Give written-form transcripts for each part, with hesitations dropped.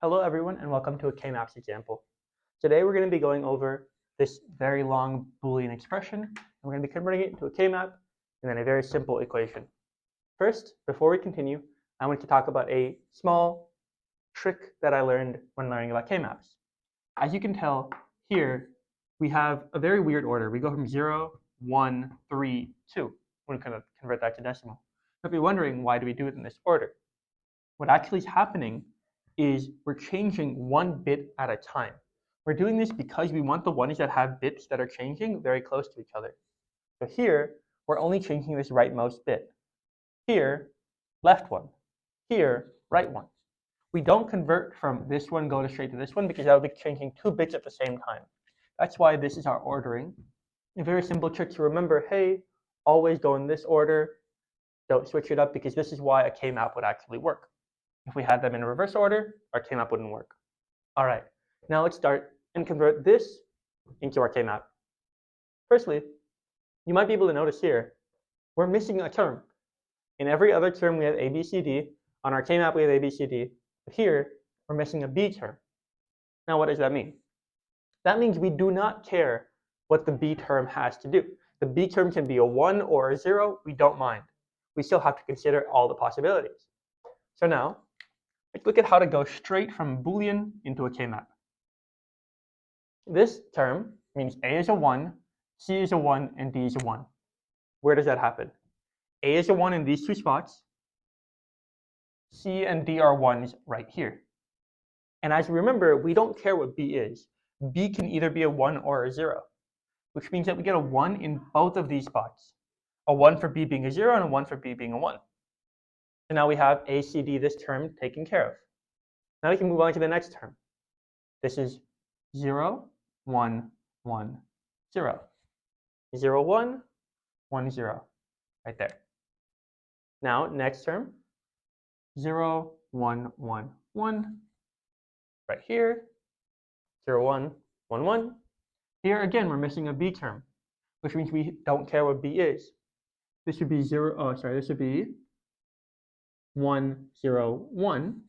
Hello everyone and welcome to a K-maps example. Today we're going to be going over this very long Boolean expression and we're going to be converting it into a K-map and then a very simple equation. First, before we continue, I want to talk about a small trick that I learned when learning about K-maps. As you can tell here, we have a very weird order. We go from 0, 1, 3, 2. We're going to convert that to decimal. If you're wondering why do we do it in this order, what actually is happening is we're changing one bit at a time. We're doing this because we want the ones that have bits that are changing very close to each other. So here, we're only changing this rightmost bit. Here, left one. Here, right one. We don't convert from this one, go straight to this one, because that would be changing two bits at the same time. That's why this is our ordering. A very simple trick to remember, hey, always go in this order. Don't switch it up because this is why a K-map would actually work. If we had them in reverse order, our K-map wouldn't work. All right, now let's start and convert this into our K-map. Firstly, you might be able to notice here, we're missing a term. In every other term, we have A, B, C, D. On our K-map, we have A, B, C, D. But here, we're missing a B term. Now, what does that mean? That means we do not care what the B term has to do. The B term can be a 1 or a 0. We don't mind. We still have to consider all the possibilities. So now, let's look at how to go straight from Boolean into a K-map. This term means A is a 1, C is a 1, and D is a 1. Where does that happen? A is a 1 in these two spots. C and D are 1s right here. And as you remember, we don't care what B is. B can either be a 1 or a 0, which means that we get a 1 in both of these spots. A 1 for B being a 0 and a 1 for B being a 1. So now we have A, C, D, this term taken care of. Now we can move on to the next term. This is 0, 1, 1, 0. 0, 1, 1, 0, right there. Now, next term, 0, 1, 1, 1, right here, 0, 1, 1, 1. Here, again, we're missing a B term, which means we don't care what B is. This should be this should be 1, 0, 1.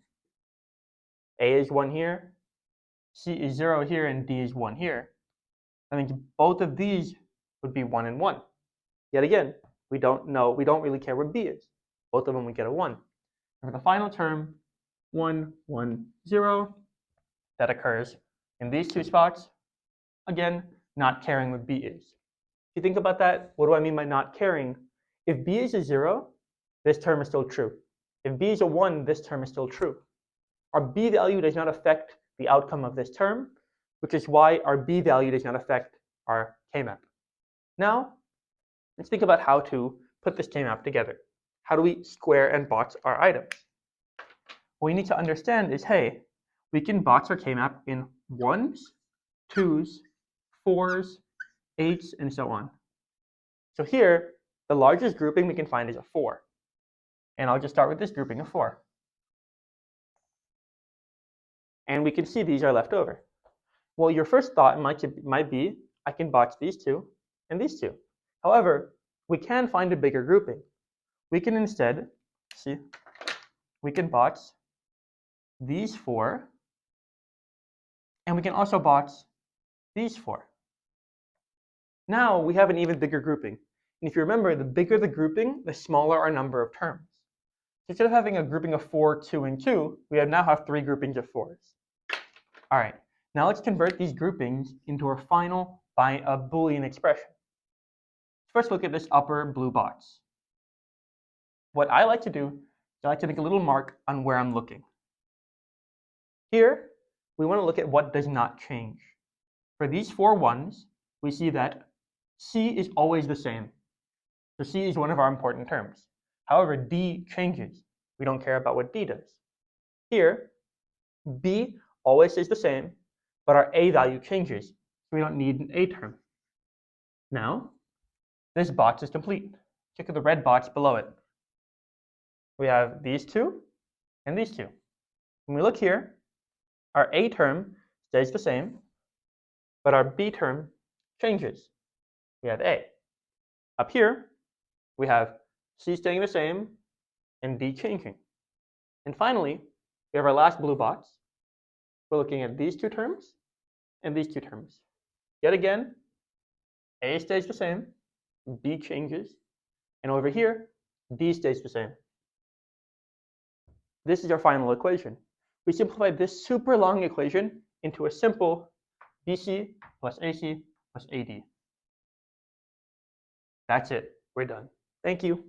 A is 1 here, C is 0 here, and D is 1 here. That means both of these would be 1 and 1. Yet again, we don't really care what B is. Both of them we get a 1. And for the final term, 1, 1, 0, that occurs in these two spots. Again, not caring what B is. If you think about that, what do I mean by not caring? If B is a 0, this term is still true. If B is a 1, this term is still true. Our B value does not affect the outcome of this term, which is why our B value does not affect our K-map. Now, let's think about how to put this K-map together. How do we square and box our items? What we need to understand is, hey, we can box our K-map in 1s, 2s, 4s, 8s, and so on. So here, the largest grouping we can find is a 4. And I'll just start with this grouping of 4. And we can see these are left over. Well, your first thought might be, I can box these two and these two. However, we can find a bigger grouping. We can instead, we can box these 4, and we can also box these 4. Now we have an even bigger grouping. And if you remember, the bigger the grouping, the smaller our number of terms. So instead of having a grouping of 4, 2, and 2, we now have 3 groupings of 4s. All right, now let's convert these groupings into our final Boolean expression. First, look at this upper blue box. What I like to do is I like to make a little mark on where I'm looking. Here, we want to look at what does not change. For these 4 1s, we see that C is always the same. So C is one of our important terms. However, D changes. We don't care about what D does. Here, B always stays the same, but our A value changes. So we don't need an A term. Now, this box is complete. Check the red box below it. We have these 2 and these 2. When we look here, our A term stays the same, but our B term changes. We have A. Up here, we have C staying the same and D changing. And finally, we have our last blue box. we're looking at these two terms and these two terms. Yet again, A stays the same, B changes, and over here, D stays the same. This is our final equation. We simplified this super long equation into a simple BC plus AC plus AD. That's it. We're done. Thank you.